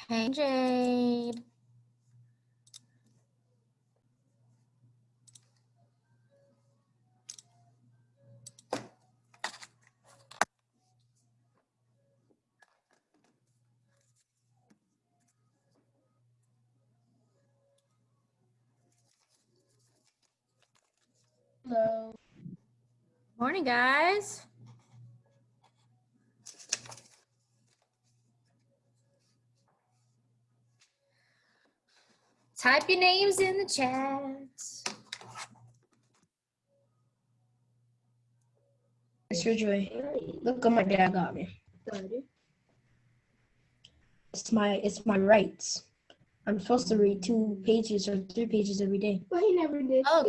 Hey, Jade. Hello. Morning, guys. Type your names in the chat. Mr. Joy, look what my dad got me. It's my rights. I'm supposed to read 2 pages or 3 pages every day. But he never did. Oh,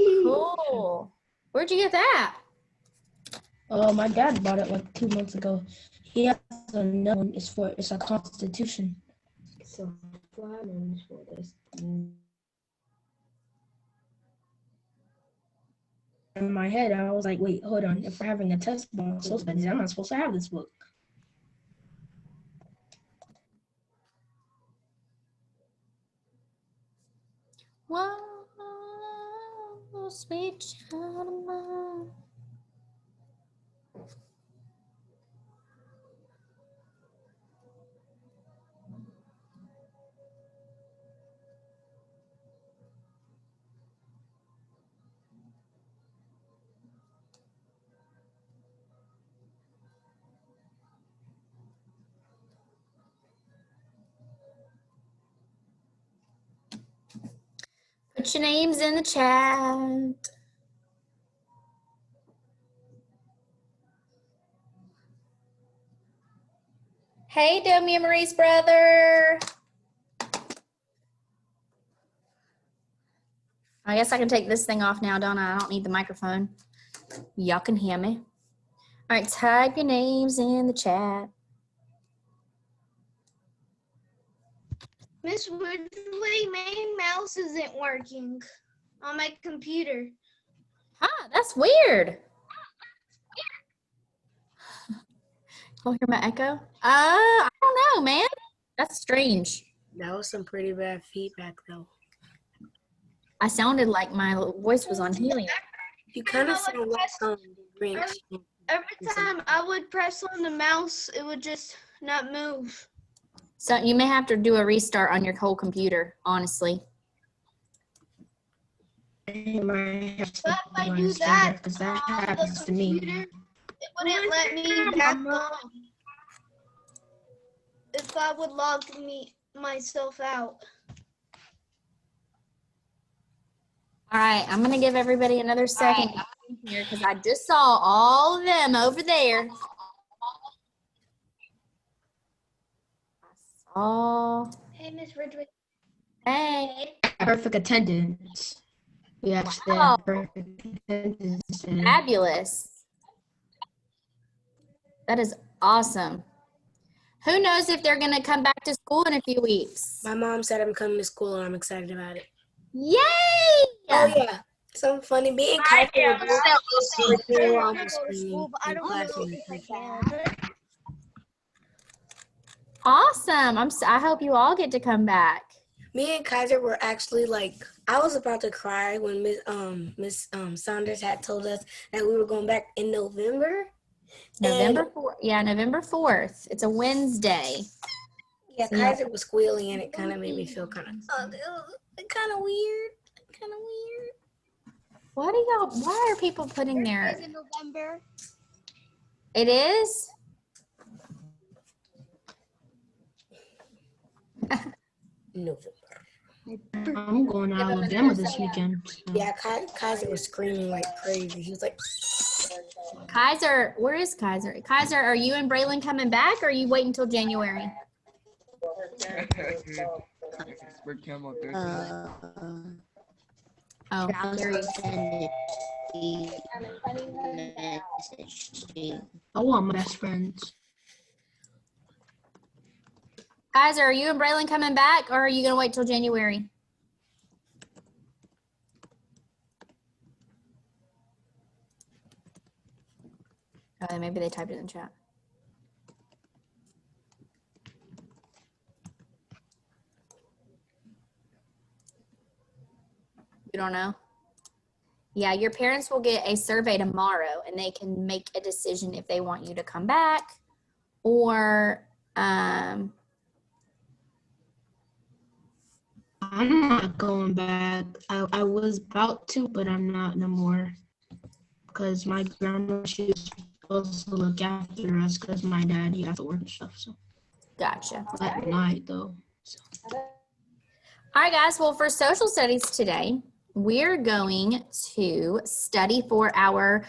cool. Where'd you get that? Oh, my dad bought it like 2 months ago. He has another one. It's a constitution. So one is for this. In my head, I was like, wait, hold on. If we're having a test about social studies, I'm not supposed to have this book. Whoa, sweet child of mine. Put your names in the chat. Hey, Demi and Marie's brother. I guess I can take this thing off now, don't I? I don't need the microphone. Y'all can hear me. All right, type your names in the chat. Miss Woodley, my mouse isn't working on my computer. Huh, that's weird. Oh, hear my echo? I don't know, man. That's strange. That was some pretty bad feedback, though. I sounded like my voice was on helium. You kind of sound like Grinch. Every time I would press on the mouse, it would just not move. So you may have to do a restart on your whole computer, honestly. But if I do that, because that the happens to me. computer, it wouldn't let me back on if I would log myself out. All right, I'm going to give everybody another second here because I just saw all of them over there. I saw. Hey, Miss Ridgway. Hey. Perfect attendance. We actually Wow. have perfect attendance. Fabulous. That is awesome. Who knows if they're going to come back to school in a few weeks? My mom said I'm coming to school and I'm excited about it. Yay! Oh, yeah. Something funny. Me and Kaiser I don't know if I can. Awesome. I hope you all get to come back. Me and Kaiser were actually like, I was about to cry when Miss Saunders had told us that we were going back in November. November 4th. Yeah, November 4th. It's a Wednesday. Yeah, So, Kaiser was squealing and it kind of made me feel kind of weird. Kind of weird. Why are people putting their... It's in November. It is? November. I'm going to Alabama this weekend. Yeah, Kaiser was screaming like crazy. He was like... Kaiser, where is Kaiser? Kaiser, are you and Braylon coming back or are you waiting until January? Oh, I want my best friends. Kaiser, are you and Braylon coming back or are you going to wait till January? Oh, maybe they typed it in the chat. You don't know? Yeah, your parents will get a survey tomorrow and they can make a decision if they want you to come back or I'm not going back. I was about to, but I'm not no more. Because my grandma, she was supposed to look after us because my dad, he has to work and stuff. So gotcha. at night, though. So. All right, guys. Well, for social studies today, we're going to study for our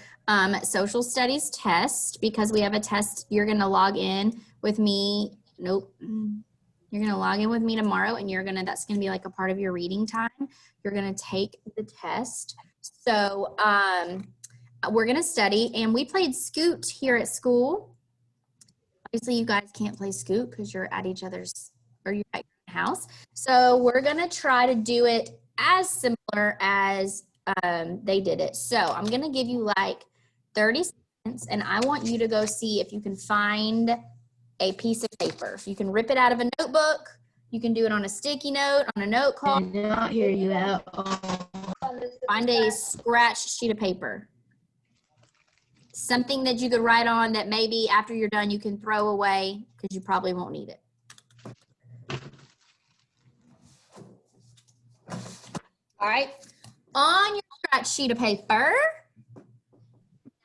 social studies test because we have a test. You're going to log in with me. Nope. You're going to log in with me tomorrow and that's going to be like a part of your reading time. You're going to take the test. So we're going to study, and we played Scoot here at school. Obviously, you guys can't play Scoot because you're at each other's, or you're at your house. So we're going to try to do it as similar as they did it. So I'm going to give you like 30 seconds, and I want you to go see if you can find a piece of paper. You can rip it out of a notebook. You can do it on a sticky note, on a note card. I did not hear you at all. Find a scratched sheet of paper. Something that you could write on that maybe after you're done you can throw away because you probably won't need it. All right. On your scratch sheet of paper,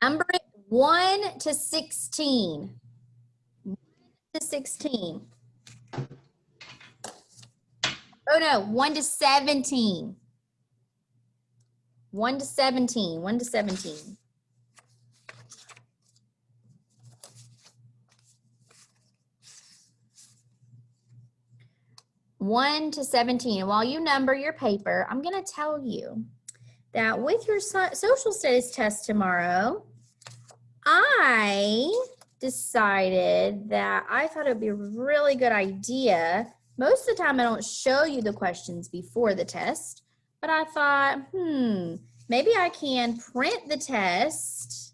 number it 1 to 16. 1 to 16. Oh no, 1 to 17. 1 to 17. 1 to 17. One to 17. And while you number your paper, I'm going to tell you that with your social studies test tomorrow, I decided that I thought it would be a really good idea. Most of the time I don't show you the questions before the test, but I thought, maybe I can print the test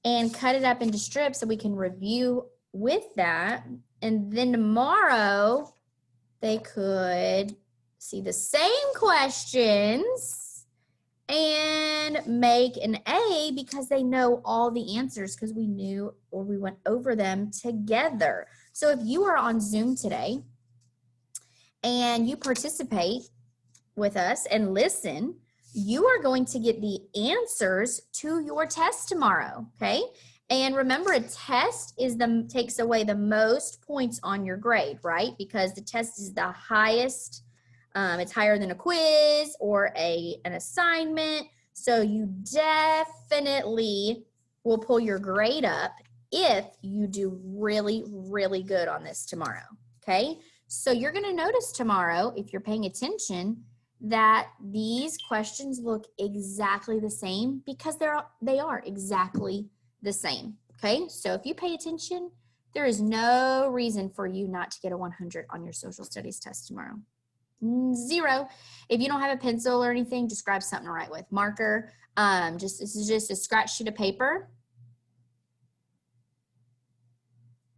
and cut it up into strips so we can review with that. And then tomorrow they could see the same questions and make an A because they know all the answers because we knew or we went over them together. So if you are on Zoom today and you participate with us and listen, you are going to get the answers to your test tomorrow, okay? And remember, a test takes away the most points on your grade, right? Because the test is the highest. It's higher than a quiz or an assignment. So you definitely will pull your grade up if you do really, really good on this tomorrow, okay? So you're going to notice tomorrow, if you're paying attention, that these questions look exactly the same because they are exactly the same, okay? So if you pay attention, there is no reason for you not to get a 100 on your social studies test tomorrow. 0. If you don't have a pencil or anything, just grab something to write with. Marker, this is just a scratch sheet of paper.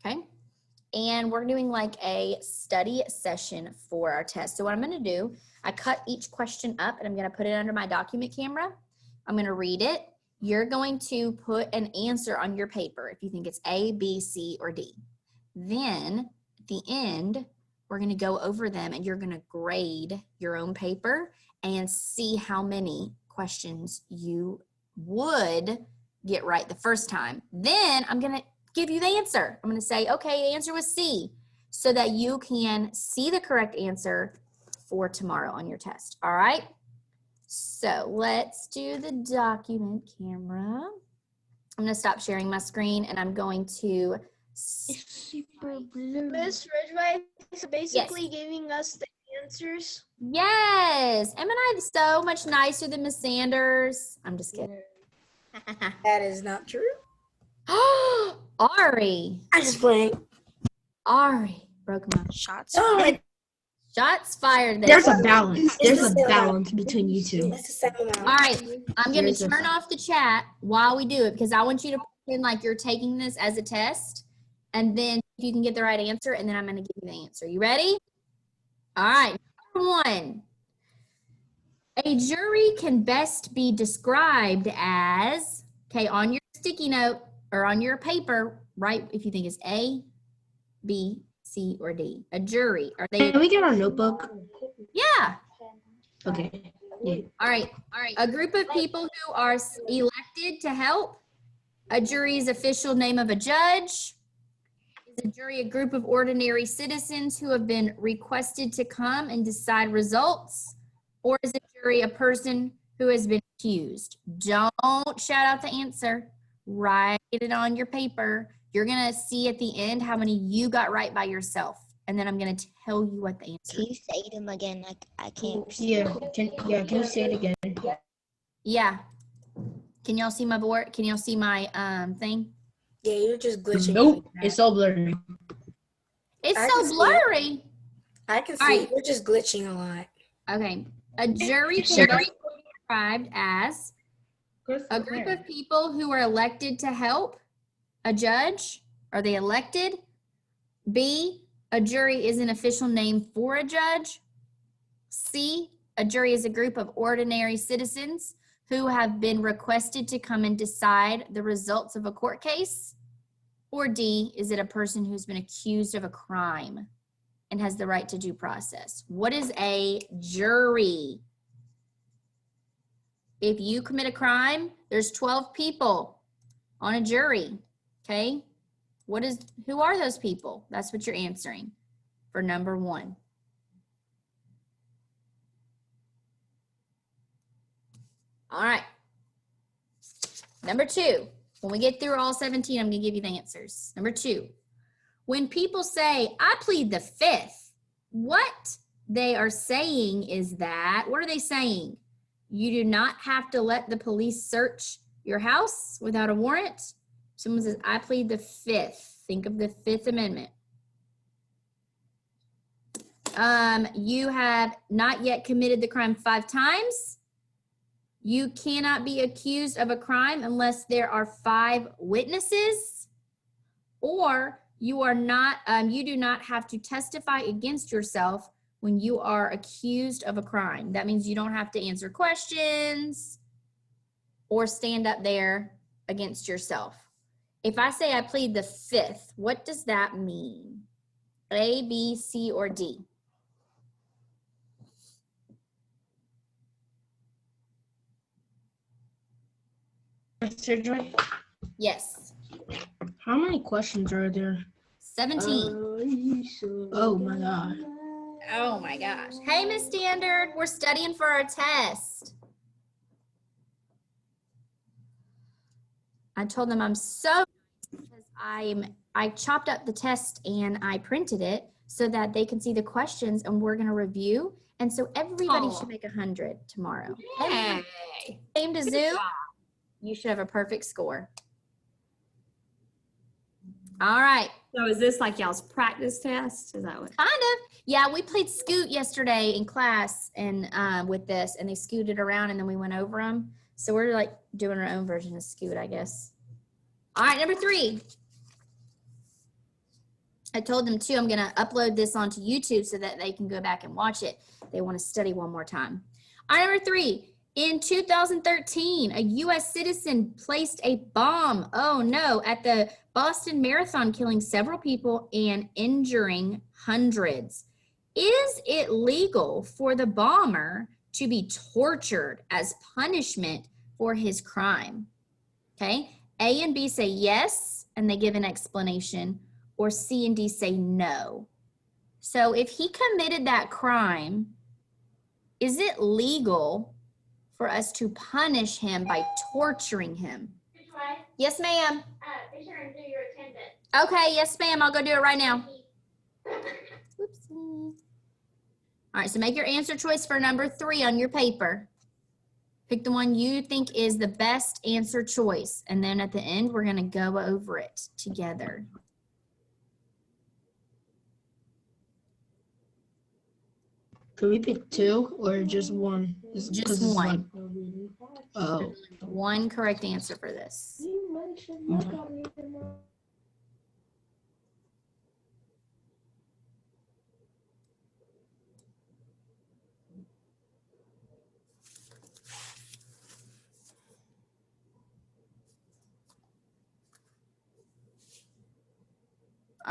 Okay? And we're doing like a study session for our test. So what I'm going to do, I cut each question up and I'm going to put it under my document camera. I'm going to read it. You're going to put an answer on your paper if you think it's A, B, C, or D. Then at the end, we're going to go over them and you're going to grade your own paper and see how many questions you would get right the first time. Then I'm going to give you the answer. I'm going to say, okay, the answer was C, so that you can see the correct answer for tomorrow on your test. All right? So let's do the document camera. I'm going to stop sharing my screen and I'm going to It's super blue. Miss Ridgeway is basically giving us the answers. Yes. Am I so much nicer than Miss Sanders? I'm just kidding. That is not true. Ari. I'm just playing. Ari broke my Shots. Oh, shots fired there. There's a balance. There's a balance between you two. it's the same amount. All right, I'm going There's to a- turn off the chat while we do it because I want you to pretend like you're taking this as a test, and then if you can get the right answer, and then I'm going to give you the answer. You ready? All right, number 1. A jury can best be described as, okay, on your sticky note or on your paper, write if you think it's A, B, C, or D. A jury. Are they? Can we get our notebook? Yeah. Okay. Yeah. All right. A group of people who are elected to help. A jury's official name of a judge. Is a jury a group of ordinary citizens who have been requested to come and decide results? Or is a jury a person who has been accused? Don't shout out the answer. Write it on your paper. You're going to see at the end how many you got right by yourself. And then I'm going to tell you what the answer Can is. you say them again? I can't. Yeah. Can you say it again? Yeah. Can y'all see my board? Can y'all see my thing? Yeah, you're just glitching. Nope. It's all blurry. It's I so can see it. blurry. I can see All right. it. You're just glitching a lot. Okay. A jury can best be described as a group of people who are elected to help a judge. Are they elected? B, a jury is an official name for a judge. C, a jury is a group of ordinary citizens who have been requested to come and decide the results of a court case. Or D, is it a person who's been accused of a crime and has the right to due process? What is a jury? If you commit a crime, there's 12 people on a jury, okay? Who are those people? That's what you're answering for number 1. All right. Number 2, when we get through all 17, I'm gonna give you the answers. Number 2, when people say, I plead the 5th, what they are saying is that, what are they saying? You do not have to let the police search your house without a warrant. Someone says, I plead the 5th. Think of the 5th Amendment. You have not yet committed the crime 5 times. You cannot be accused of a crime unless there are 5 witnesses, or you are not, you do not have to testify against yourself when you are accused of a crime. That means you don't have to answer questions or stand up there against yourself. If I say I plead the 5th, what does that mean? A, B, C, or D? Surgery. Yes. How many questions are there? 17. Oh my god. Oh my gosh. Hey, Miss Standard, we're studying for our test. I told them I'm so because I chopped up the test and I printed it so that they can see the questions and we're gonna review. And so everybody should make 100 tomorrow. Everyone came to Zoom, you should have a perfect score. All right. So is this like y'all's practice test? Is that what? Kind of. Yeah, we played Scoot yesterday in class and with this, and they scooted around and then we went over them. So we're like doing our own version of Scoot, I guess. All right, number 3. I told them too, I'm gonna upload this onto YouTube so that they can go back and watch it. They want to study one more time. All right, number 3. In 2013, a U.S. citizen placed a bomb, oh no, at the Boston Marathon, killing several people and injuring hundreds. Is it legal for the bomber to be tortured as punishment for his crime? Okay, A and B say yes, and they give an explanation, or C and D say no. So if he committed that crime, is it legal for us to punish him by torturing him? Yes, ma'am. Be sure and do your attendance. Okay, yes, ma'am. I'll go do it right now. Whoopsie. All right, so make your answer choice for number 3 on your paper. Pick the one you think is the best answer choice. And then at the end, we're going to go over it together. Could we pick 2 or just 1? Just 'Cause it's one. Oh. One correct answer for this.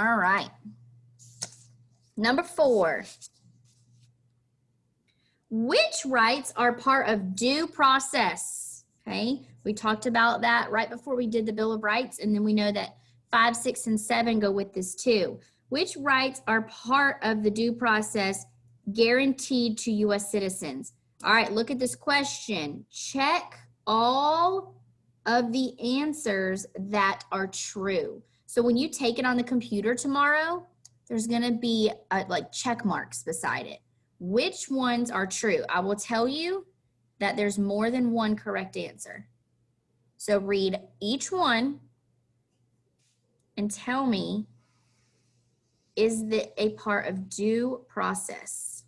All right. Number 4. Which rights are part of due process? Okay, we talked about that right before we did the Bill of Rights, and then we know that 5, 6, and 7 go with this too. Which rights are part of the due process guaranteed to U.S. citizens? All right, look at this question. Check all of the answers that are true. So when you take it on the computer tomorrow, there's going to be like check marks beside it. Which ones are true? I will tell you that there's more than one correct answer. So read each one and tell me, is that a part of due process?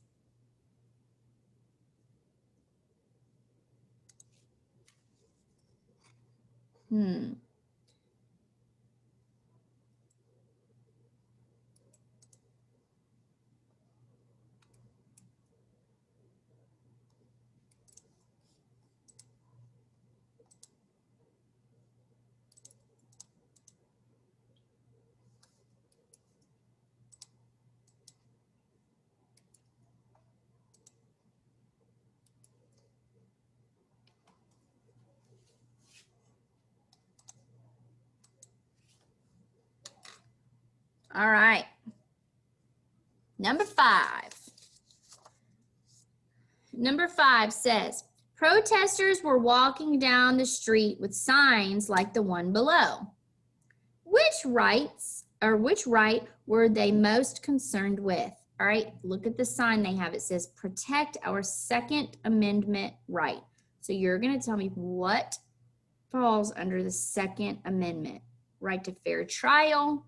All right. Number 5. Number 5 says, protesters were walking down the street with signs like the one below. Which right were they most concerned with? All right, look at the sign they have. It says, protect our Second Amendment right. So you're going to tell me what falls under the Second Amendment. Right to fair trial,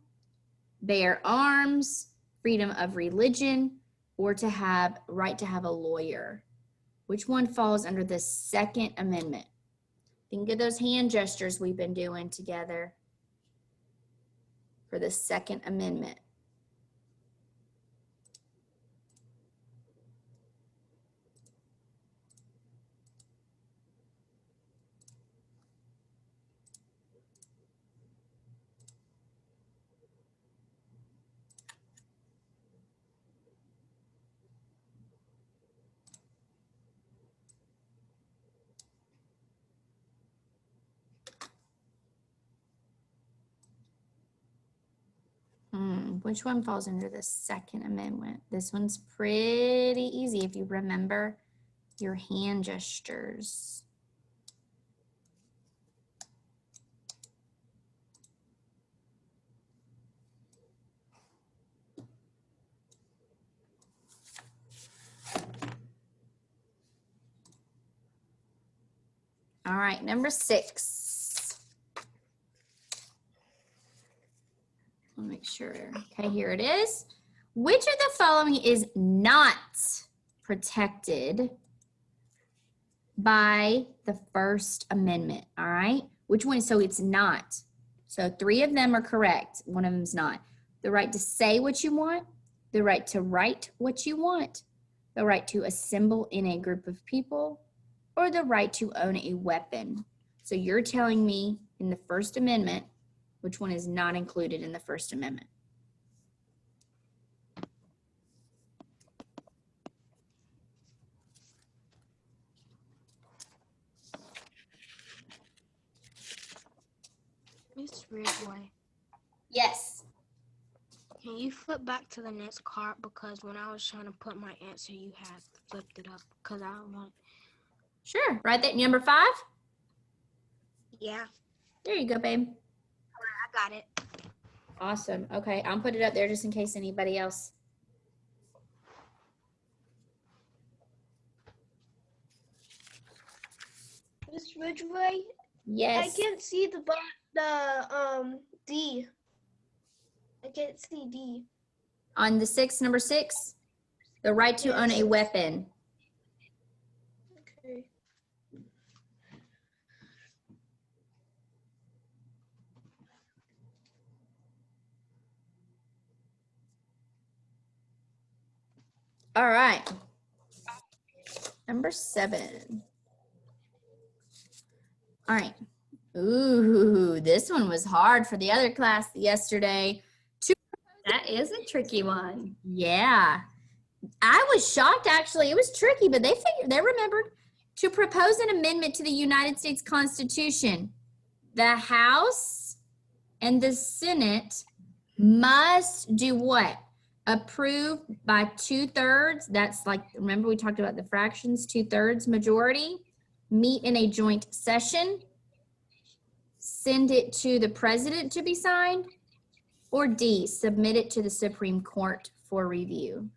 bear arms, freedom of religion, or to have right to have a lawyer. Which one falls under the Second Amendment? Think of those hand gestures we've been doing together for the Second Amendment. Which one falls under the Second Amendment? This one's pretty easy if you remember your hand gestures. All right, number 6. I'll make sure. Okay, here it is. Which of the following is not protected by the First Amendment? All right, which one? So it's not. So 3 of them are correct. One of them is not. The right to say what you want, the right to write what you want, the right to assemble in a group of people, or the right to own a weapon. So you're telling me in the First Amendment, which one is not included in the First Amendment? Miss Ridgeway, Yes. can you flip back to the next card? Because when I was trying to put my answer, you had flipped it up. Because I don't want. Sure. Right there, number 5? Yeah, There you go, babe. I got it. Awesome. Okay, I'll put it up there just in case anybody else. Miss Ridgeway, Yes. I can't see the D. I can't see D. On the 6, number 6, the right to own a weapon. Okay. All right. Number 7. All right. Ooh, this one was hard for the other class yesterday. 2 That is a tricky one. Yeah. I was shocked, actually. It was tricky, but they remembered. To propose an amendment to the United States Constitution, the House and the Senate must do what? Approve by 2/3. That's like, remember we talked about the fractions, 2/3 majority. Meet in a joint session. Send it to the president to be signed. Or D, submit it to the Supreme Court for review.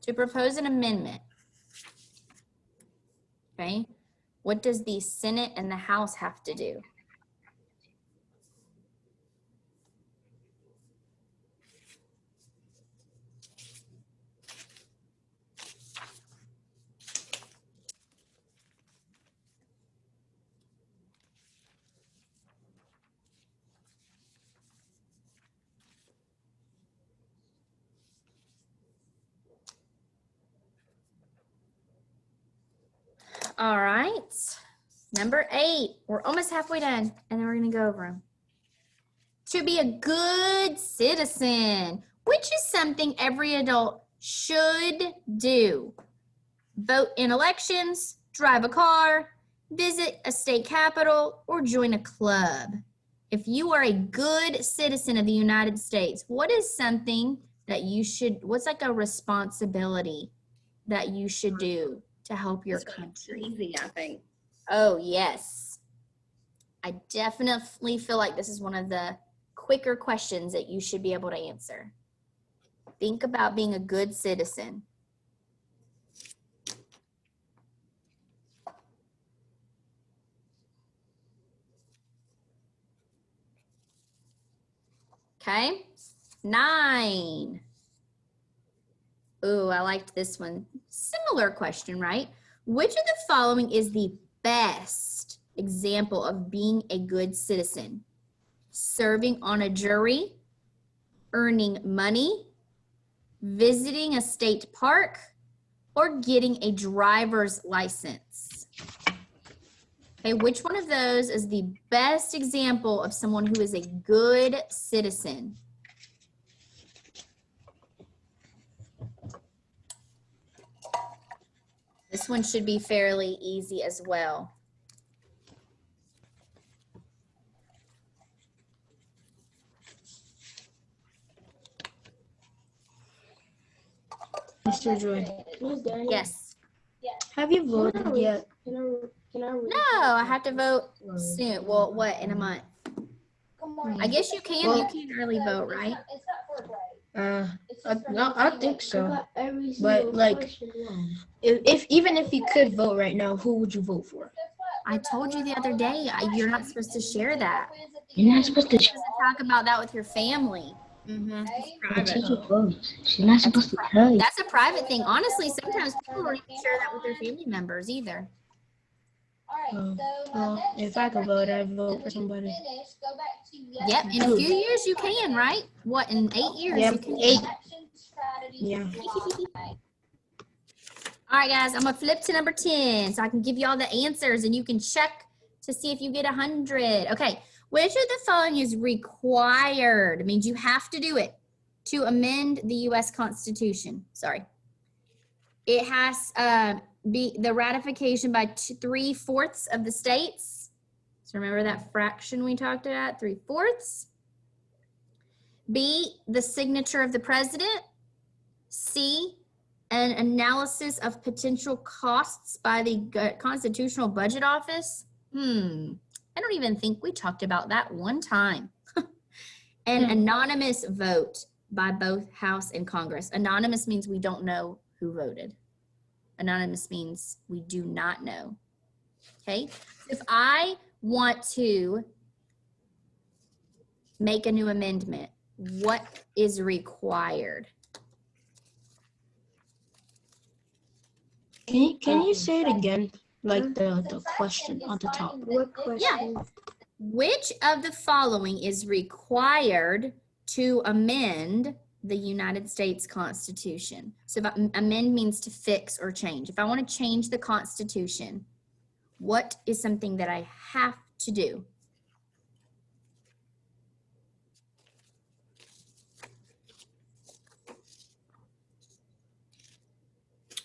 To propose an amendment. Okay, what does the Senate and the House have to do? All right, number 8. We're almost halfway done, and then we're gonna go over them. To be a good citizen, which is something every adult should do. Vote in elections, drive a car, visit a state capitol, or join a club. If you are a good citizen of the United States, what is something that you should, what's like a responsibility that you should do to help your country? Easy, I think. Oh, yes. I definitely feel like this is one of the quicker questions that you should be able to answer. Think about being a good citizen. Okay, 9. Ooh, I liked this one. Similar question, right? Which of the following is the best example of being a good citizen? Serving on a jury, earning money, visiting a state park, or getting a driver's license? Okay, which one of those is the best example of someone who is a good citizen? This one should be fairly easy as well. Mr. Joy, Yes. have you voted yet? No, I have to vote soon. Well, what, in a month? I guess you can. You can early vote, right? I think so. But like, if even if you could vote right now, who would you vote for? I told you the other day, you're not supposed to share that. You're not supposed to. You're supposed to talk about that with your family. Mm-hmm. The teacher votes. She's not supposed to tell you. That's a private thing. Honestly, sometimes people don't even share that with their family members either. Well, if I could vote, I'd vote for somebody. Yep, in a few years you can, right? What, in 8 years Yep, you can? 8. Yeah. All right, guys, I'm gonna flip to number 10 so I can give you all the answers and you can check to see if you get 100. Okay, which of the following is required? It means you have to do it to amend the U.S. Constitution. Sorry. It has be the ratification by 3/4 of the states. So remember that fraction we talked about, 3/4. B, the signature of the president. C, an analysis of potential costs by the Constitutional Budget Office. I don't even think we talked about that one time. An anonymous vote by both House and Congress. Anonymous means we don't know who voted. Anonymous means we do not know. Okay, if I want to make a new amendment, what is required? Can you say it again? Like the question on the top. What question? Yeah. Which of the following is required to amend the United States Constitution? So if amend means to fix or change. If I want to change the Constitution, What is something that I have to do?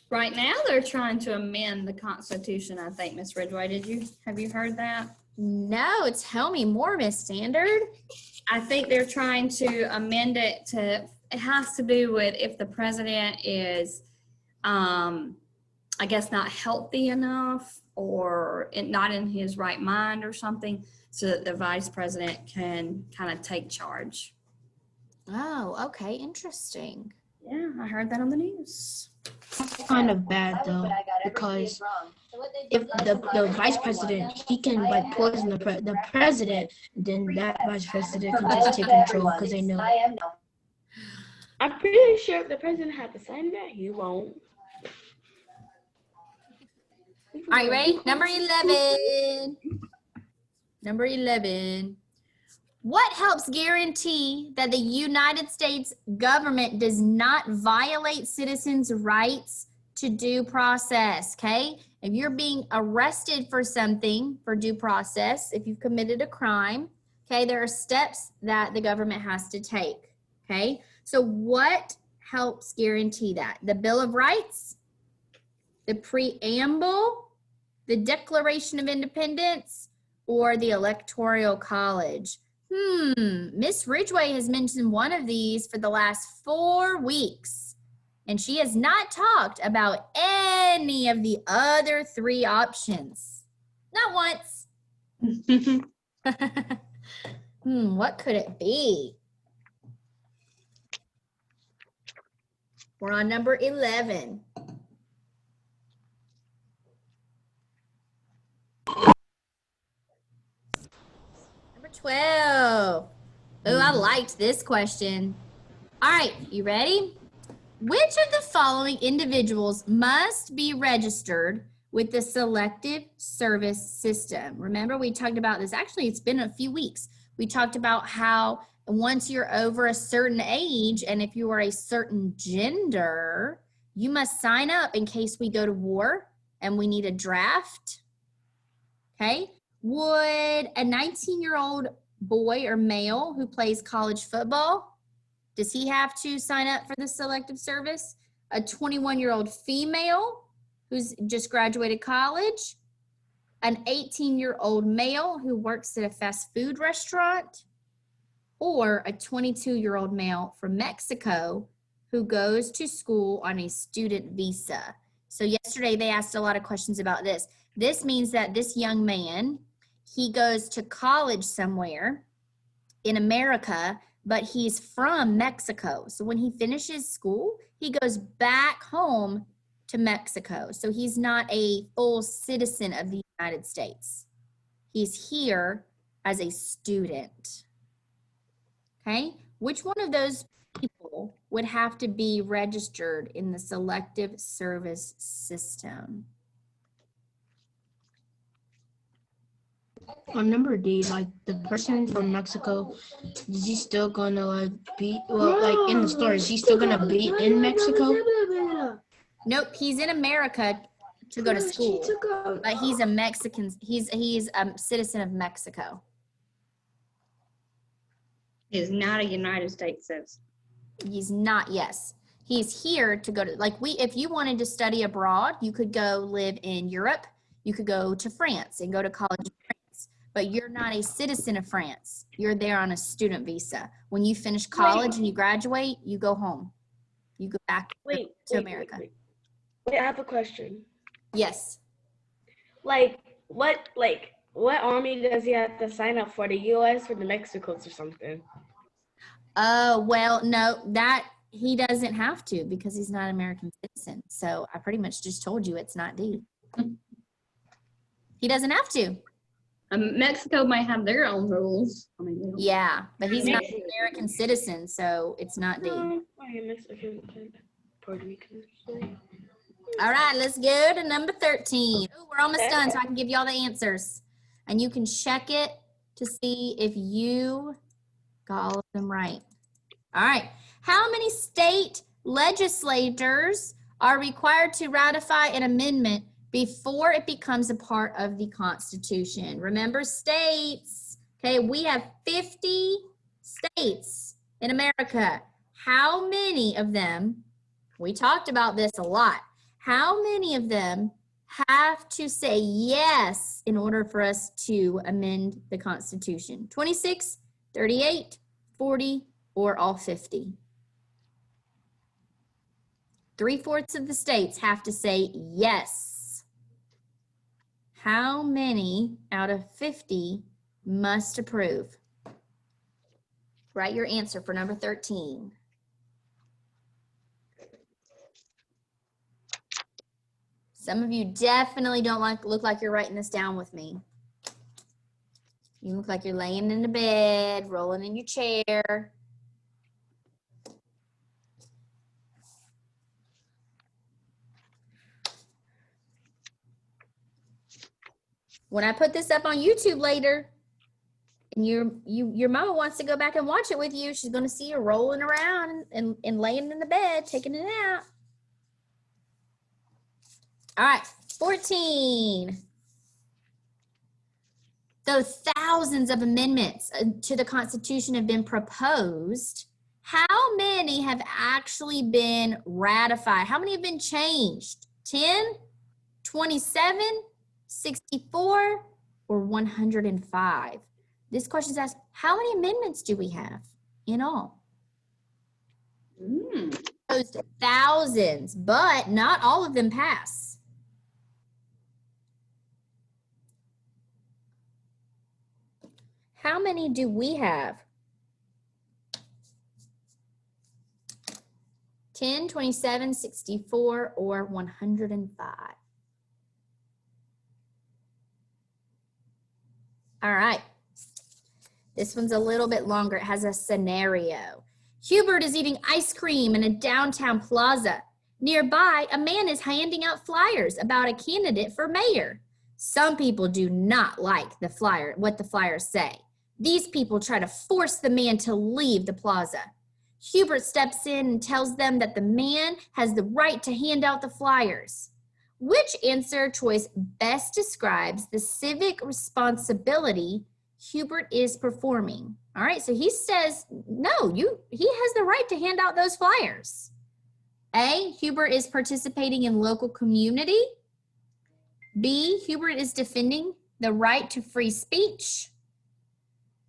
Right now, they're trying to amend the Constitution, I think, Miss Ridgway. Have you heard that? No, tell me more, Miss Standard. I think they're trying to amend it to, it has to do with if the president is, I guess, not healthy enough or not in his right mind or something, so that the vice president can kind of take charge. Oh, okay, interesting. Yeah, I heard that on the news. Kind of bad though, because if the vice president, he can like poison the president, then that vice president can just take control because they know. I'm pretty sure if the president had to sign that, he won't. Are you ready? Number 11. Number 11. What helps guarantee that the United States government does not violate citizens' rights to due process? Okay? If you're being arrested for something for due process, if you've committed a crime, okay, there are steps that the government has to take. Okay? So what helps guarantee that? The Bill of Rights, the preamble, the Declaration of Independence, or the Electoral College? Miss Ridgway has mentioned one of these for the last 4 weeks, and she has not talked about any of the other 3 options. Not once. What could it be? We're on number 11. Number 12. Oh, I liked this question. All right, you ready? Which of the following individuals must be registered with the Selective Service System? Remember, we talked about this. Actually, it's been a few weeks. We talked about how once you're over a certain age, and if you are a certain gender, you must sign up in case we go to war and we need a draft. Okay? Would a 19-year-old boy or male who plays college football, does he have to sign up for the Selective Service? A 21-year-old female who's just graduated college? An 18-year-old male who works at a fast food restaurant? Or a 22-year-old male from Mexico who goes to school on a student visa? So yesterday they asked a lot of questions about this. This means that this young man, he goes to college somewhere in America, but he's from Mexico. So when he finishes school, he goes back home to Mexico. So he's not a full citizen of the United States. He's here as a student. Okay? Which one of those people would have to be registered in the Selective Service System? On number D, like the person from Mexico, is he still gonna like be, well, like in the story, is he still gonna be in Mexico? Nope, he's in America to go to school, but he's a Mexican, he's a citizen of Mexico. Is not a United States citizen. He's not, yes. He's here to go to, like if you wanted to study abroad, you could go live in Europe, you could go to France and go to college in France, but you're not a citizen of France. You're there on a student visa. When you finish college and you graduate, you go home. You go back to America. Wait, I have a question. Yes. What army does he have to sign up for? The U.S. or the Mexicans or something? Oh, well, no, that he doesn't have to because he's not an American citizen. So I pretty much just told you it's not D. He doesn't have to. Mexico might have their own rules. I mean, they don't- Yeah, but he's not an American citizen, so it's not D. Mexican, Puerto Rican. All right, let's go to number 13. Ooh, we're almost done, so I can give you all the answers. And you can check it to see if you got all of them right. All right. How many state legislators are required to ratify an amendment before it becomes a part of the Constitution. Remember states. Okay, we have 50 states in America. How many of them, we talked about this a lot, how many of them have to say yes in order for us to amend the Constitution? 26, 38, 40, or all 50? 3/4 of the states have to say yes. How many out of 50 must approve? Write your answer for number 13. Some of you definitely don't look like you're writing this down with me. You look like you're laying in the bed, rolling in your chair. When I put this up on YouTube later, and your mama wants to go back and watch it with you, she's going to see you rolling around and laying in the bed, taking it out. All right, 14. Though thousands of amendments to the Constitution have been proposed, how many have actually been ratified? How many have been changed? 10, 27, 64, or 105? This question is asked, how many amendments do we have in all? Proposed thousands, but not all of them pass. How many do we have? 10, 27, 64, or 105? All right. This one's a little bit longer. It has a scenario. Hubert is eating ice cream in a downtown plaza. Nearby, a man is handing out flyers about a candidate for mayor. Some people do not like what the flyers say. These people try to force the man to leave the plaza. Hubert steps in and tells them that the man has the right to hand out the flyers. Which answer choice best describes the civic responsibility Hubert is performing? All right, so he says, no, he has the right to hand out those flyers. A, Hubert is participating in local community. B, Hubert is defending the right to free speech.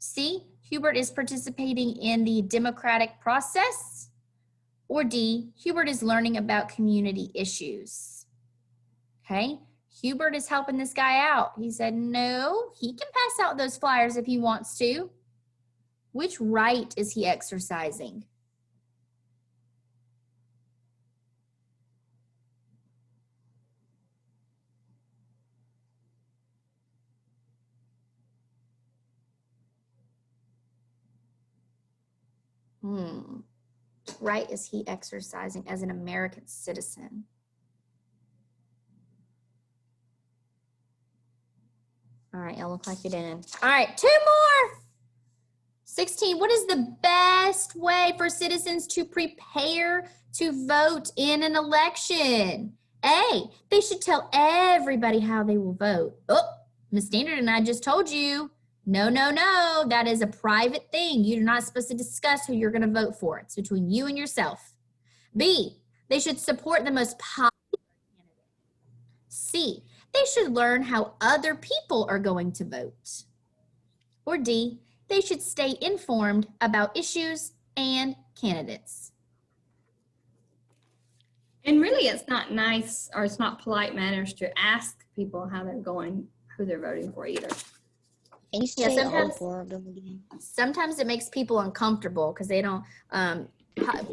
C, Hubert is participating in the democratic process. Or D, Hubert is learning about community issues. Okay, Hubert is helping this guy out. He said, no, he can pass out those flyers if he wants to. Which right is he exercising? Right is he exercising as an American citizen? All right, y'all look like you didn't. All right, 2 more. 16, what is the best way for citizens to prepare to vote in an election? A, they should tell everybody how they will vote. Oh, Ms. Standard and I just told you, no, that is a private thing. You're not supposed to discuss who you're going to vote for. It's between you and yourself. B, they should support the most popular candidate. C, they should learn how other people are going to vote. Or D, they should stay informed about issues and candidates. And really, it's not nice or it's not polite manners to ask people how they're going, who they're voting for either. Can you say all 4 of them again? Sometimes it makes people uncomfortable because they don't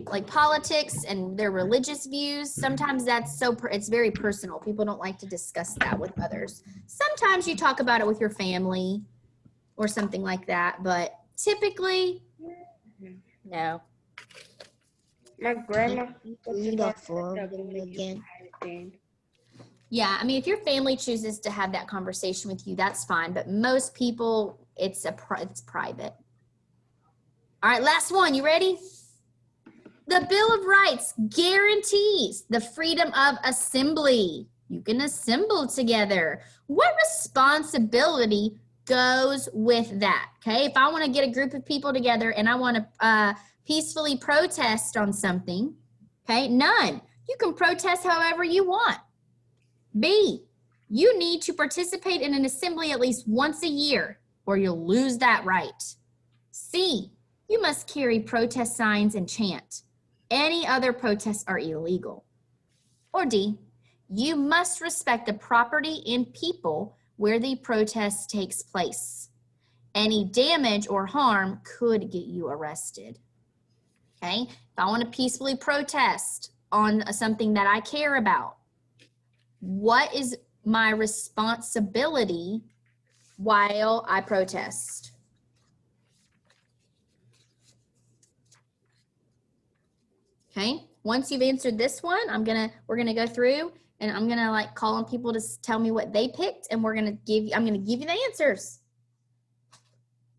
like politics and their religious views. Sometimes that's it's very personal. People don't like to discuss that with others. Sometimes you talk about it with your family or something like that, but typically, no. My grandma. Read all 4 of them again. Yeah, I mean, if your family chooses to have that conversation with you, that's fine. But most people, it's private. All right, last one. You ready? The Bill of Rights guarantees the freedom of assembly. You can assemble together. What responsibility goes with that? Okay, if I want to get a group of people together and I want to peacefully protest on something, okay, none. You can protest however you want. B, you need to participate in an assembly at least once a year or you'll lose that right. C, you must carry protest signs and chant. Any other protests are illegal. Or D, you must respect the property and people where the protest takes place. Any damage or harm could get you arrested. Okay, if I want to peacefully protest on something that I care about, what is my responsibility while I protest? Okay, once you've answered this one, we're gonna go through and I'm gonna like call on people to tell me what they picked, and I'm gonna give you the answers.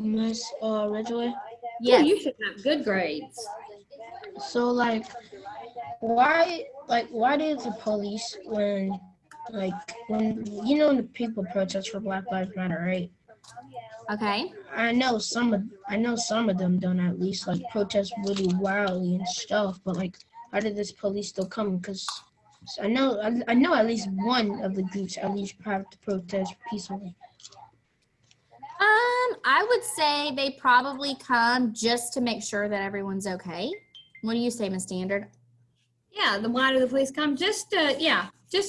Miss Ridgeway. Yeah, Yes. you should have good grades. So like, why did the police when the people protest for Black Lives Matter, right? Okay. I know some of them don't at least like protest really wildly and stuff, but like, how did this police still come? Because I know at least one of the groups at least have to protest peacefully. I would say they probably come just to make sure that everyone's okay. What do you say, Ms. Standard? Yeah, why do the police come? Just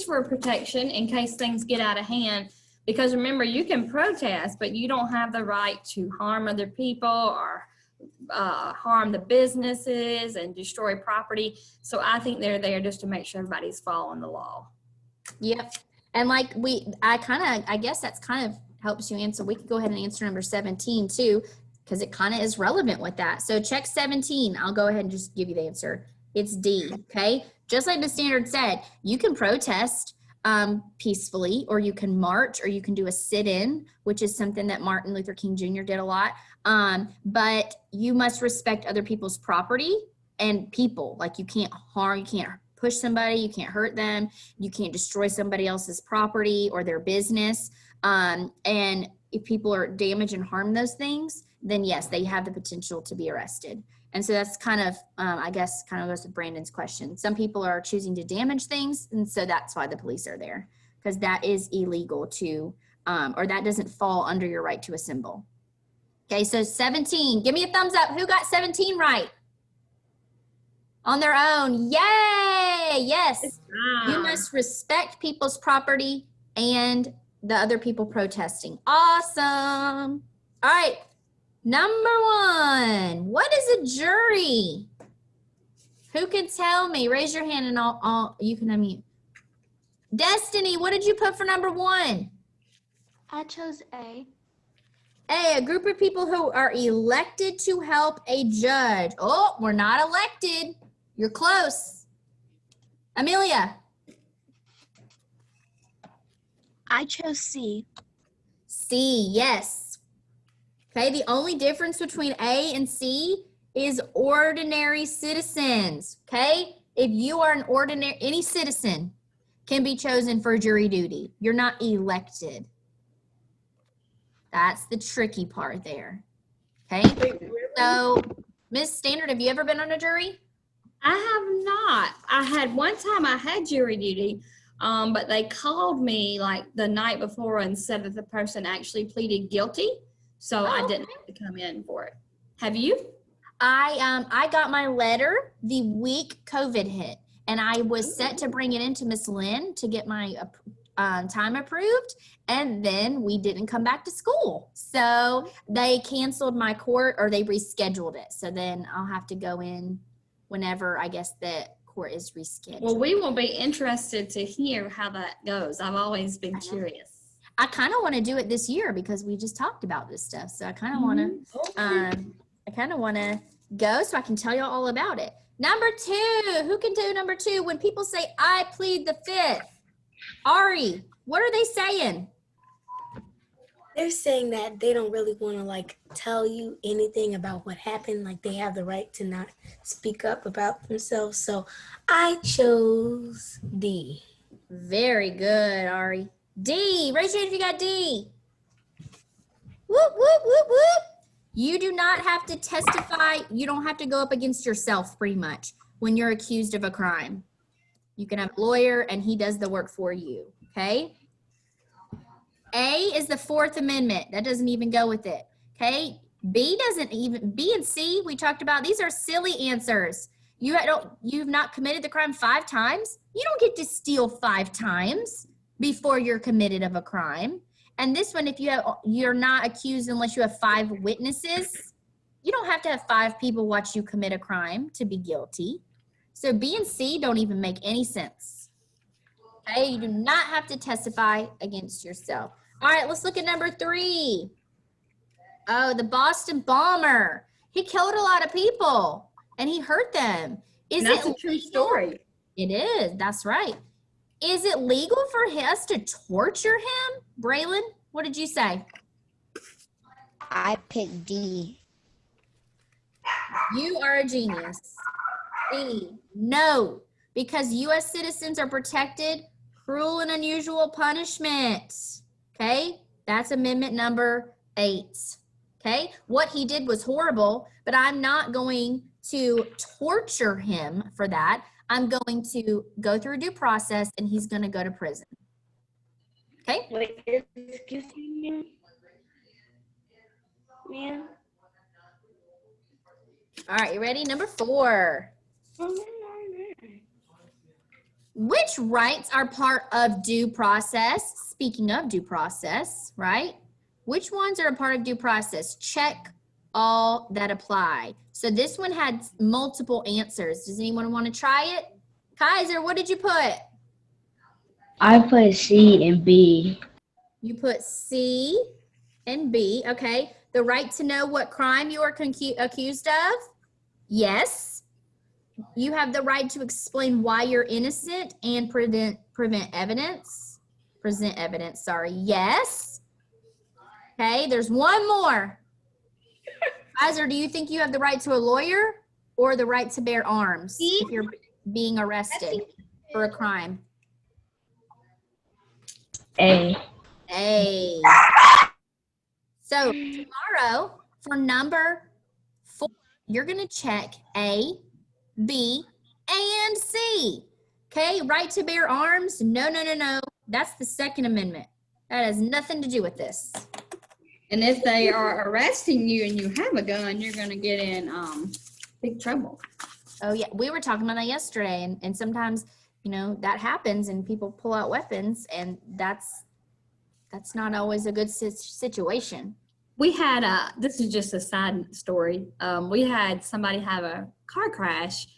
for protection in case things get out of hand. Because remember, you can protest, but you don't have the right to harm other people or harm the businesses and destroy property. So I think they're there just to make sure everybody's following the law. Yep. And like I guess that's kind of helps you answer. We could go ahead and answer number 17 too, because it kind of is relevant with that. So check 17. I'll go ahead and just give you the answer. It's D, okay? Just like the standard said, you can protest peacefully, or you can march, or you can do a sit-in, which is something that Martin Luther King Jr. did a lot. But you must respect other people's property and people. Like you can't harm, you can't push somebody, you can't hurt them, you can't destroy somebody else's property or their business. And if people are damage and harm those things, then yes, they have the potential to be arrested. And so that's kind of, I guess, kind of goes with Brandon's question. Some people are choosing to damage things, and so that's why the police are there, because that is illegal to, or that doesn't fall under your right to assemble. Okay, so 17, give me a thumbs up. Who got 17 right? On their own, yay, yes. You must respect people's property and the other people protesting. Awesome. All right. Number 1, what is a jury? Who can tell me? Raise your hand and I'll you can unmute. Destiny, what did you put for number 1? I chose A. A group of people who are elected to help a judge. Oh, we're not elected. You're close. Amelia. I chose C. C, yes. Okay, the only difference between A and C is ordinary citizens, okay? If you are any citizen can be chosen for jury duty. You're not elected. That's the tricky part there, okay? So, Ms. Standard, have you ever been on a jury? I have not. One time I had jury duty, but they called me like the night before and said that the person actually pleaded guilty. So I didn't have to come in for it. Have you? I got my letter the week COVID hit, and I was set to bring it into Miss Lynn to get my time approved, and then we didn't come back to school. So they canceled my court, or they rescheduled it. So then I'll have to go in whenever I guess the court is rescheduled. Well, we will be interested to hear how that goes. I've always been curious. I kind of want to do it this year because we just talked about this stuff. So I kind of want to, go so I can tell y'all all about it. Number 2, who can do number 2? When people say, I plead the 5th. Ari, what are they saying? They're saying that they don't really want to like tell you anything about what happened. Like they have the right to not speak up about themselves. So I chose D. Very good, Ari. D, raise your hand if you got D. Whoop, whoop, whoop, whoop. You do not have to testify. You don't have to go up against yourself pretty much when you're accused of a crime. You can have a lawyer and he does the work for you, okay? A is the Fourth Amendment. That doesn't even go with it, okay? B and C we talked about, these are silly answers. You've not committed the crime 5 times. You don't get to steal 5 times before you're committed of a crime. And this one, if you're not accused unless you have 5 witnesses, you don't have to have 5 people watch you commit a crime to be guilty. So B and C don't even make any sense. Okay, you do not have to testify against yourself. All right, let's look at number 3. Oh, the Boston bomber. He killed a lot of people and he hurt them. That's a true story. It is, that's right. Is it legal for us to torture him? Braylon, what did you say? I picked D. You are a genius. C, no, because U.S. citizens are protected cruel and unusual punishment. Okay, that's amendment number 8. Okay, what he did was horrible, but I'm not going to torture him for that. I'm going to go through due process and he's going to go to prison. Okay? Wait, excuse me, ma'am. All right, you ready? Number 4. Which rights are part of due process? Speaking of due process, right? Which ones are a part of due process? Check all that apply. So this one had multiple answers. Does anyone want to try it? Kaiser, what did you put? I put C and B. You put C and B, okay. The right to know what crime you are accused of? Yes. You have the right to explain why you're innocent and present evidence. Present evidence, sorry. Yes. Okay, there's one more. Kaiser, do you think you have the right to a lawyer or the right to bear arms if you're being arrested for a crime? A. A. So tomorrow for number 4, you're going to check A, B, and C. Okay, right to bear arms? No, no, no, no. That's the Second Amendment. That has nothing to do with this. And if they are arresting you and you have a gun, you're going to get in big trouble. Oh, yeah. We were talking about that yesterday. And sometimes, you know, that happens and people pull out weapons. And that's not always a good situation. We had this is just a side story. We had somebody have a car crash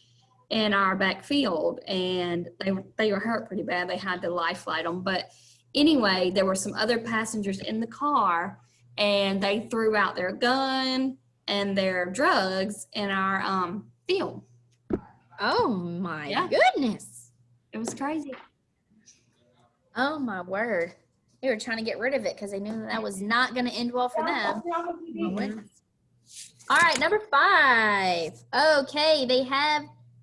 in our back field, and they were hurt pretty bad. They had the life flight on. But anyway, there were some other passengers in the car, and they threw out their gun and their drugs in our field. Oh, my Yeah. goodness. It was crazy. Oh, my word. They were trying to get rid of it because they knew that was not going to end well for them. All right, number 5. Okay,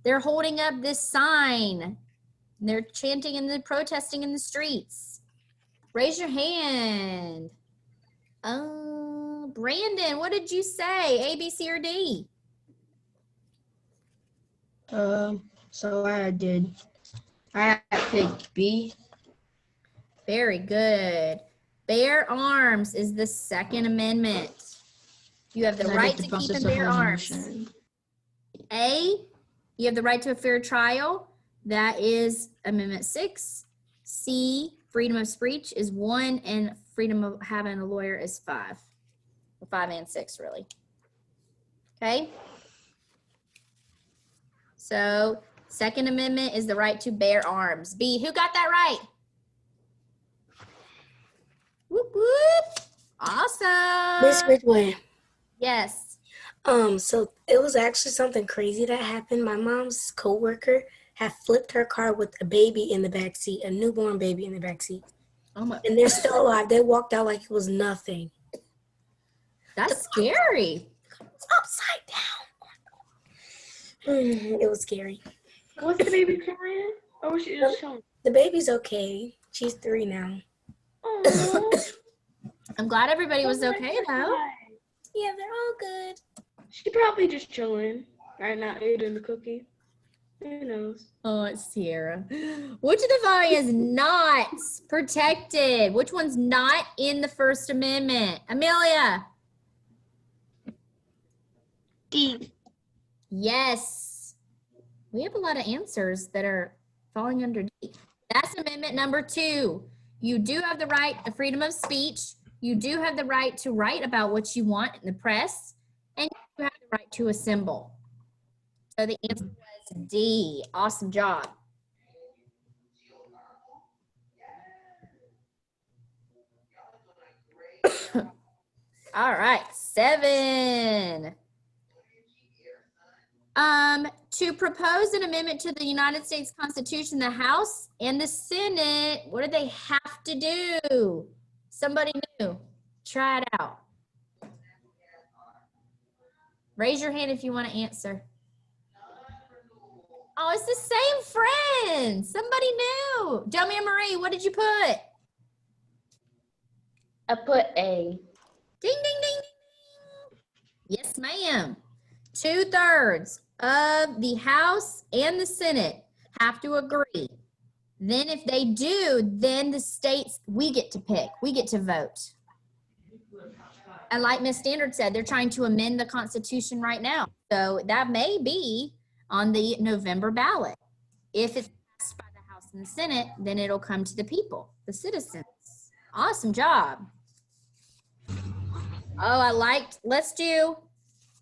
they're holding up this sign. They're chanting and protesting in the streets. Raise your hand. Brandon, what did you say? A, B, C, or D? So I picked B. Very good. Bear arms is the Second Amendment. You have the right to keep and bear arms. A, you have the right to a fair trial. That is Amendment 6. C, freedom of speech is 1, and freedom of having a lawyer is 5. 5 and 6, really. Okay? So, Second Amendment is the right to bear arms. B, who got that right? Whoop, whoop. Awesome. Miss Ridgeway. Yes. So it was actually something crazy that happened. My mom's coworker had flipped her car with a baby in the back seat, a newborn baby in the back seat. Oh my. And they're still alive. They walked out like it was nothing. That's scary. It's upside down. It was scary. What's the baby crying? Or was she just showing? The baby's okay. She's 3 now. Oh, I'm glad everybody was okay though. Yeah, they're all good. She probably just chilling right now, eating the cookie. Who knows? Oh, it's Sierra. Which of the following is not protected? Which one's not in the First Amendment? Amelia. D. Yes. We have a lot of answers that are falling under D. That's amendment number 2. You do have the right to freedom of speech. You do have the right to write about what you want in the press. And you have the right to assemble. So the answer was D. Awesome job. All right, 7. To propose an amendment to the United States Constitution, the House and the Senate, what do they have to do? Somebody new. Try it out. Raise your hand if you want to answer. Oh, it's the same friend. Somebody new. Dummy and Marie, what did you put? I put A. Ding, ding, ding, ding, ding. Yes, ma'am. 2/3 of the House and the Senate have to agree. Then if they do, then the states, we get to pick. We get to vote. And like Ms. Standard said, they're trying to amend the Constitution right now. So that may be on the November ballot. If it's passed by the House and the Senate, then it'll come to the people, the citizens. Awesome job. Oh, let's do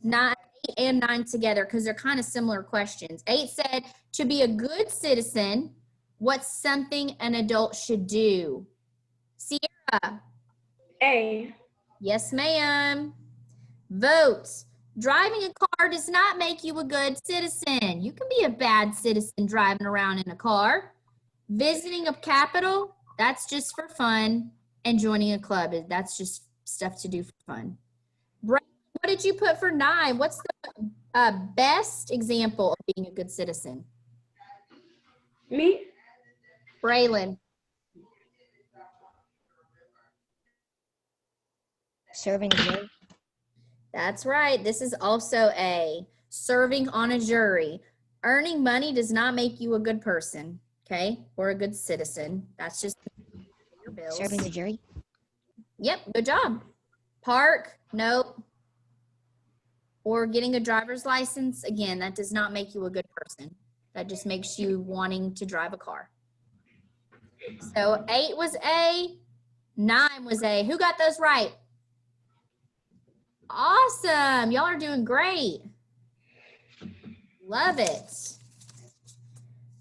8 and 9 together because they're kind of similar questions. 8 said, to be a good citizen, what's something an adult should do? Sierra. A. Yes, ma'am. Vote. Driving a car does not make you a good citizen. You can be a bad citizen driving around in a car. Visiting a capital, that's just for fun. And joining a club, that's just stuff to do for fun. What did you put for 9? What's the best example of being a good citizen? Me? Braylon. Serving a jury. That's right. This is also A. Serving on a jury. Earning money does not make you a good person, okay? Or a good citizen. That's just your bills. Serving the jury. Yep, good job. Park, nope. Or getting a driver's license, again, that does not make you a good person. That just makes you wanting to drive a car. So 8 was A, 9 was A. Who got those right? Awesome, y'all are doing great. Love it.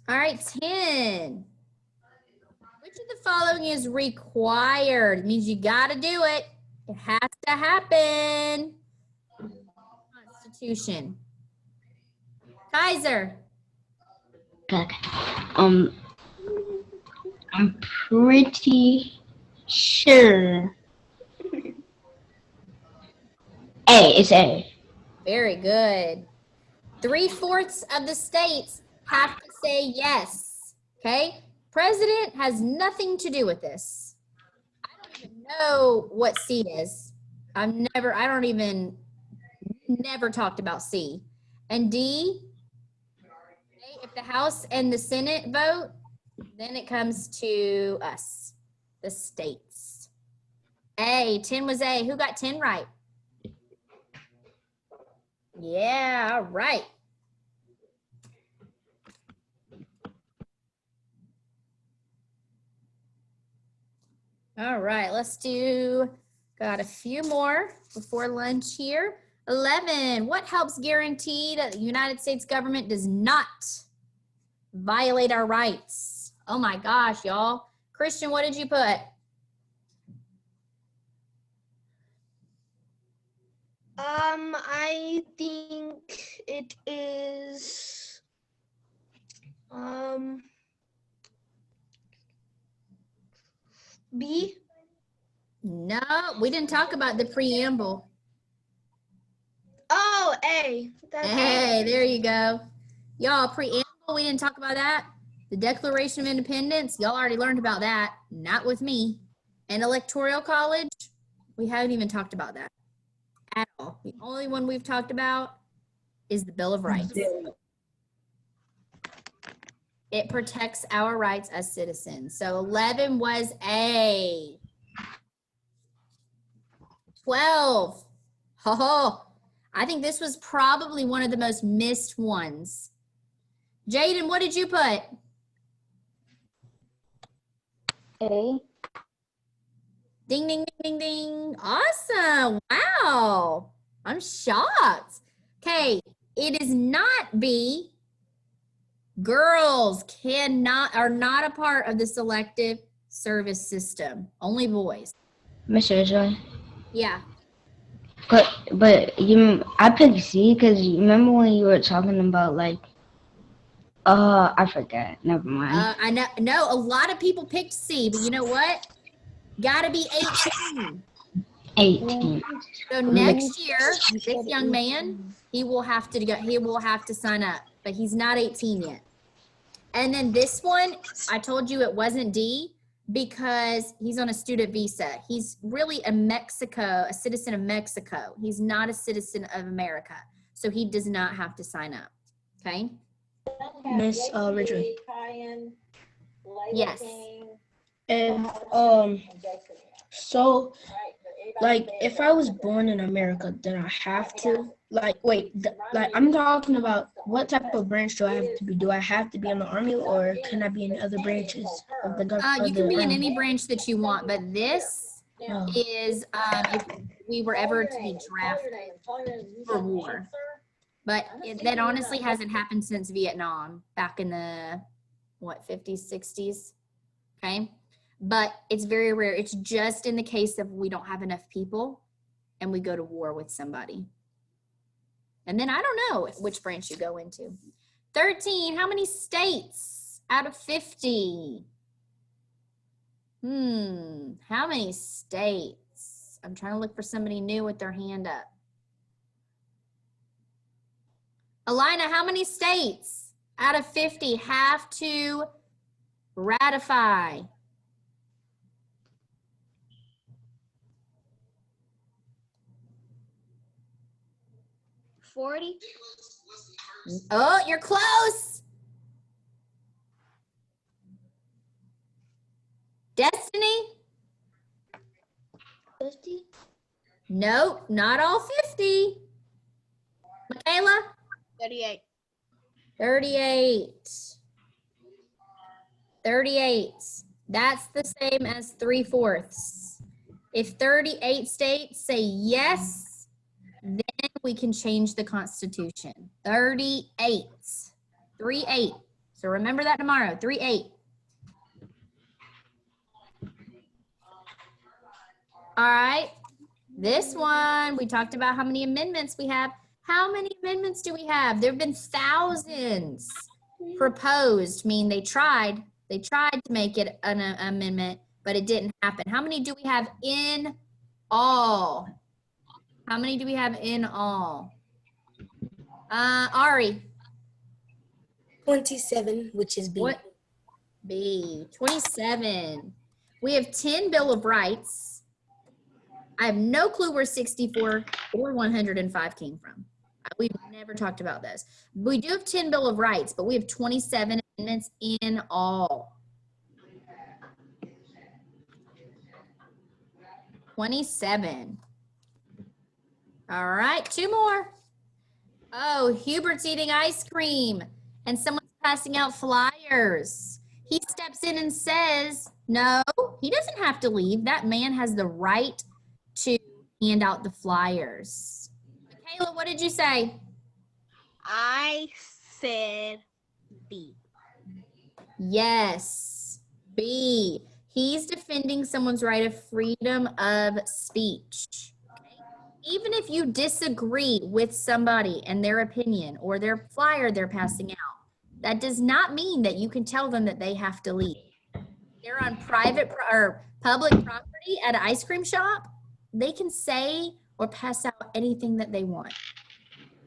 All right, 10. Which of the following is required? It means you got to do it. It has to happen. Constitution. Kaiser. Okay. I'm pretty sure. A. It's A. Very good. 3/4 of the states have to say yes. Okay? President has nothing to do with this. I don't even know what C is. Never talked about C. And D, okay, if the House and the Senate vote, then it comes to us, the states. A, 10 was A. Who got 10 right? Yeah, all right. All right, got a few more before lunch here. 11, what helps guarantee that the United States government does not violate our rights? Oh my gosh, y'all. Christian, what did you put? I think it is B. No, we didn't talk about the preamble. Oh, A. That's Hey, there you go. Y'all, preamble, we didn't talk about that? The Declaration of Independence, y'all already learned about that. Not with me. And Electoral College, we haven't even talked about that at all. The only one we've talked about is the Bill of Rights. It protects our rights as citizens. So 11 was A. 12. Oh, I think this was probably one of the most missed ones. Jaden, what did you put? A. Ding, ding, ding, ding, ding. Awesome. Wow. I'm shocked. Okay, it is not B. Girls are not a part of the selective service system. Only boys. Mr. Joy. Yeah. But I picked C because you remember when you were talking about like, I forgot. Never mind. I know. No, a lot of people picked C, but you know what? Gotta be 18. 18. So next year, this young man, he will have to sign up, but he's not 18 yet. And then this one, I told you it wasn't D because he's on a student visa. He's really a citizen of Mexico. He's not a citizen of America. So he does not have to sign up. Okay? Miss Ridgway. Yes. And so like if I was born in America, then I have to like I'm talking about what type of branch do I have to be? Do I have to be in the army or can I be in other branches of the government? You can be in any branch that you want, but this is if we were ever to be drafted for war. But that honestly hasn't happened since Vietnam back in the 50s, 60s. Okay. But it's very rare. It's just in the case of we don't have enough people and we go to war with somebody. And then I don't know which branch you go into. 13, how many states out of 50? How many states? I'm trying to look for somebody new with their hand up. Alina, how many states out of 50 have to ratify? Oh, you're close. Destiny? 50? Nope, not all 50. Michaela? 38. 38. 38. That's the same as 3/4. If 38 states say yes, then we can change the Constitution. 38. 38. So remember that tomorrow. 38. All right. This one, we talked about how many amendments we have. How many amendments do we have? There have been thousands proposed. I mean, they tried to make it an amendment, but it didn't happen. How many do we have in all? How many do we have in all? Ari. 27, which is B. What? B. 27. We have 10 Bill of Rights. I have no clue where 64 or 105 came from. We've never talked about this. We do have 10 Bill of Rights, but we have 27 amendments in all. 27. All right, 2 more. Oh, Hubert's eating ice cream and someone's passing out flyers. He steps in and says, no, he doesn't have to leave. That man has the right to hand out the flyers. Michaela, what did you say? I said B. Yes, B. He's defending someone's right of freedom of speech. Even if you disagree with somebody and their opinion or their flyer they're passing out, that does not mean that you can tell them that they have to leave. They're on private or public property at an ice cream shop. They can say or pass out anything that they want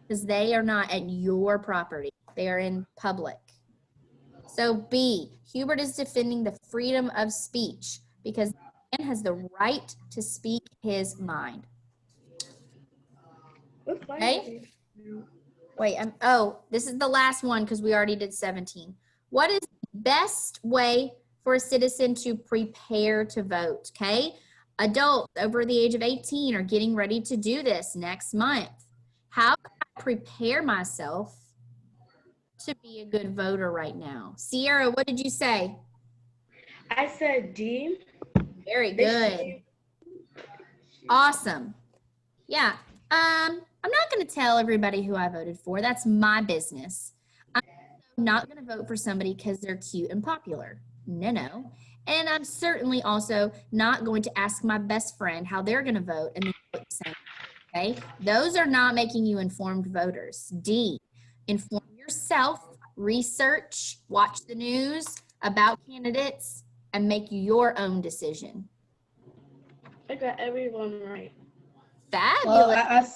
because they are not at your property. They are in public. So B, Hubert is defending the freedom of speech because man has the right to speak his mind. Okay? Wait, this is the last one because we already did 17. What is the best way for a citizen to prepare to vote? Okay? Adults over the age of 18 are getting ready to do this next month. How can I prepare myself to be a good voter right now? Sierra, what did you say? I said D. Very good. Awesome. Yeah. I'm not going to tell everybody who I voted for. That's my business. I'm not going to vote for somebody because they're cute and popular. No. And I'm certainly also not going to ask my best friend how they're going to vote and then vote the same. Okay? Those are not making you informed voters. D, inform yourself, research, watch the news about candidates, and make your own decision. I got everyone right. Fabulous. Well,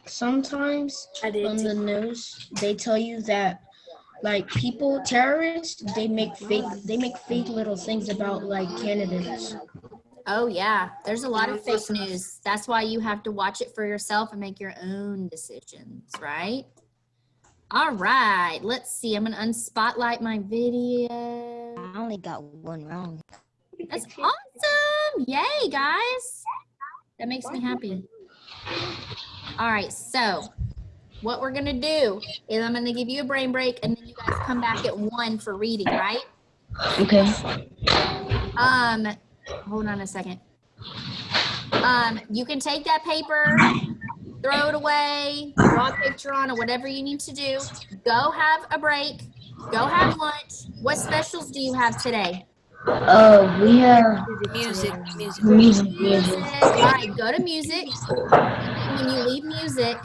sometimes I did on too. the news they tell you that like terrorists, they make fake little things about like candidates. Oh yeah, there's a lot of fake news. That's why you have to watch it for yourself and make your own decisions, right? All right, let's see. I'm gonna unspotlight my video. I only got one wrong. That's awesome. Yay, guys. That makes me happy. All right, so what we're gonna do is I'm gonna give you a brain break and then you guys come back at 1 for reading, right? Okay. Hold on a second. You can take that paper, throw it away, draw a picture on it, whatever you need to do. Go have a break. Go have lunch. What specials do you have today? We have Music. Music. All right, go to music. And when you leave music,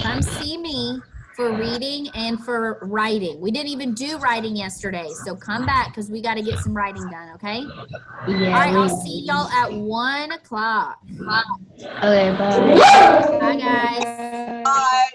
come see me for reading and for writing. We didn't even do writing yesterday, so come back because we got to get some writing done, okay? All right, I'll see y'all at 1 o'clock. Okay, bye. Bye, guys. Bye.